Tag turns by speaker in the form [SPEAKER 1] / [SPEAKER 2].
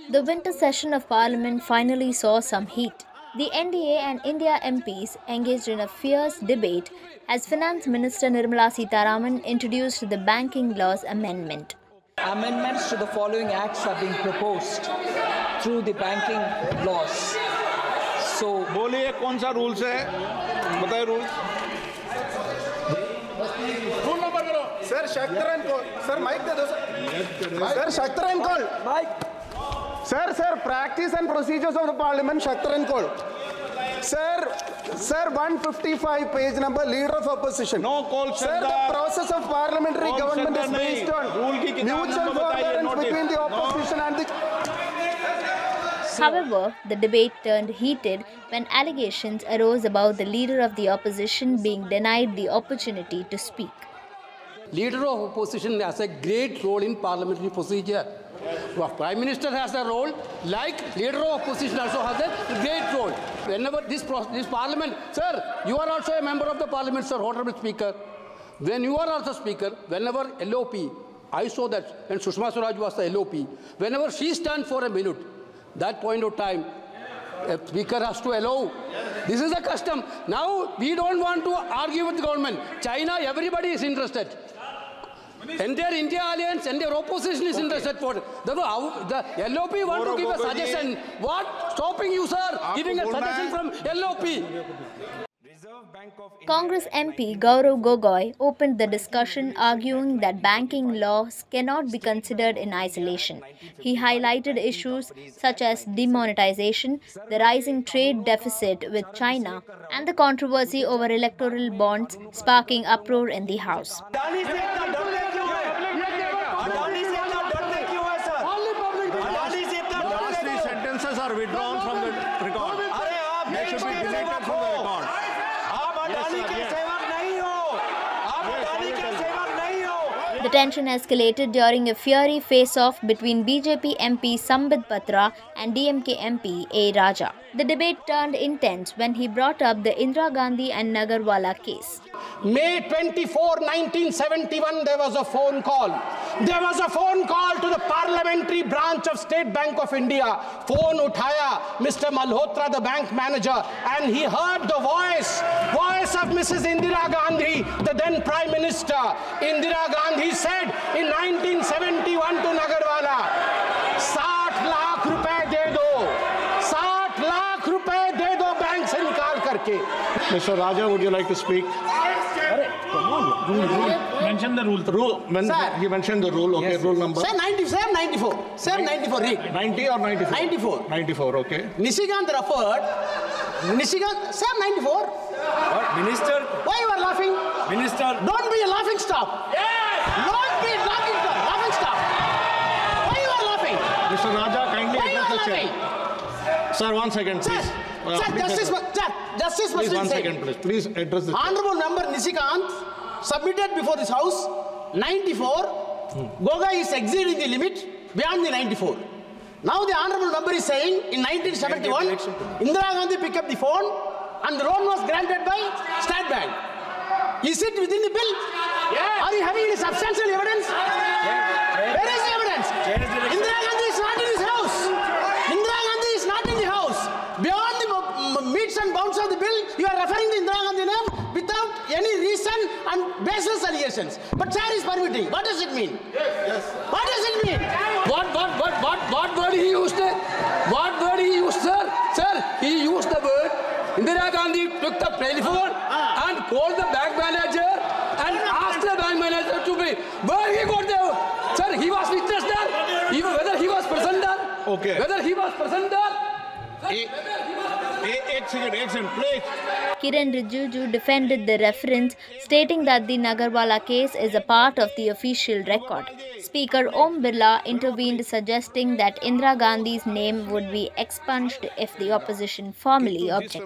[SPEAKER 1] The winter session of Parliament finally saw some heat. The NDA and India MPs engaged in a fierce debate as Finance Minister Nirmala Sitharaman introduced the Banking Laws Amendment.
[SPEAKER 2] Amendments to the following acts are being proposed through the banking laws. So,
[SPEAKER 3] बोलिए कौन सा rules है, बताइए rules.
[SPEAKER 4] Rule number करो sir. शक्तरन को sir mic दे दो सर. शक्तरन call mic. Sir, practice and procedures of the Parliament, Shaktaran call. Sir, 155 page number, Leader of Opposition.
[SPEAKER 3] No call,
[SPEAKER 4] Sir, the process of parliamentary government is based on mutual forbearance between the opposition and the...
[SPEAKER 1] However, the debate turned heated when allegations arose about the leader of the opposition being denied the opportunity to speak.
[SPEAKER 5] Leader of opposition has a great role in parliamentary procedure. Prime Minister has a role, like Leader of opposition also has a great role. Whenever this Parliament, sir, you are also a member of the Parliament, sir, Honorable Speaker. When you are also Speaker, whenever LOP, I saw that when Sushma Swaraj was the LOP, whenever she stands for a minute, that point of time, a Speaker has to allow. This is a custom. Now, we don't want to argue with the government. China, everybody is interested. Entire India alliance, entire opposition is interested for it. The LOP want to give a suggestion. What? Stopping you, sir, giving a suggestion from LOP.
[SPEAKER 1] Congress MP Gaurav Gogoi opened the discussion, arguing that banking laws cannot be considered in isolation. He highlighted issues such as demonetization, the rising trade deficit with China, and the controversy over electoral bonds, sparking uproar in the House.
[SPEAKER 3] Sentences are withdrawn from the record. They should be deleted from the record.
[SPEAKER 1] The tension escalated during a fiery face-off between BJP MP Sambit Patra and DMK MP A. Raja. The debate turned intense when he brought up the Indira Gandhi and Nagarwala case.
[SPEAKER 6] May 24, 1971, there was a phone call. There was a phone call to the parliamentary branch of State Bank of India. Phone uthaya Mr. Malhotra, the bank manager, and he heard the voice of Mrs. Indira Gandhi, the then Prime Minister. Indira Gandhi said in 1971 to Nagarwala, 60 lakh rupees de do. 60 lakh rupees de do bank se nikal karke.
[SPEAKER 3] Mr. Raja, would you like to speak? Mention the rule. You mentioned the rule. Okay, yes. Rule number.
[SPEAKER 6] Sir, 94. Sir, 94. Read.
[SPEAKER 3] 90 or 94?
[SPEAKER 6] 94.
[SPEAKER 3] 94. Okay.
[SPEAKER 6] Nishikant referred. Sir, 94.
[SPEAKER 7] What? Minister?
[SPEAKER 6] Why you are laughing?
[SPEAKER 7] Minister.
[SPEAKER 6] Don't be a laughing stock. Yes. Don't be a laughing stock. Why you are laughing?
[SPEAKER 3] Mr. Raja, kindly
[SPEAKER 6] address the
[SPEAKER 3] chair. Sir, 1 second, please.
[SPEAKER 6] Justice
[SPEAKER 3] please, 1 second, please. Please address the chair.
[SPEAKER 6] Honorable Member Nishikant submitted before this House 94. Goga is exceeding the limit beyond the 94. Now the Honorable Member is saying in 1971, Indira Gandhi picked up the phone and the loan was granted by State Bank. Is it within the bill? Yes. Are you having any substantial evidence? Yes. Where is the evidence? Indira Gandhi is not in this House. Indira Gandhi is not in the House. Beyond the meets and bounds of the bill, you are referring to Indira Gandhi name without any reason and baseless allegations. But chair is permitting. What does it mean? Yes. What does it mean?
[SPEAKER 5] What word he used? What word he used, sir? Sir, he used the word. Indira Gandhi took the telephone and called the bank manager and asked the bank manager to be. Where he got there? Sir, he was witness there. Even whether he was present there.
[SPEAKER 3] Okay.
[SPEAKER 5] Whether he was present there.
[SPEAKER 3] Please.
[SPEAKER 1] Kiren Rijiju defended the reference, stating that the Nagarwala case is a part of the official record. Speaker Om Birla intervened, suggesting that Indira Gandhi's name would be expunged if the opposition formally objected.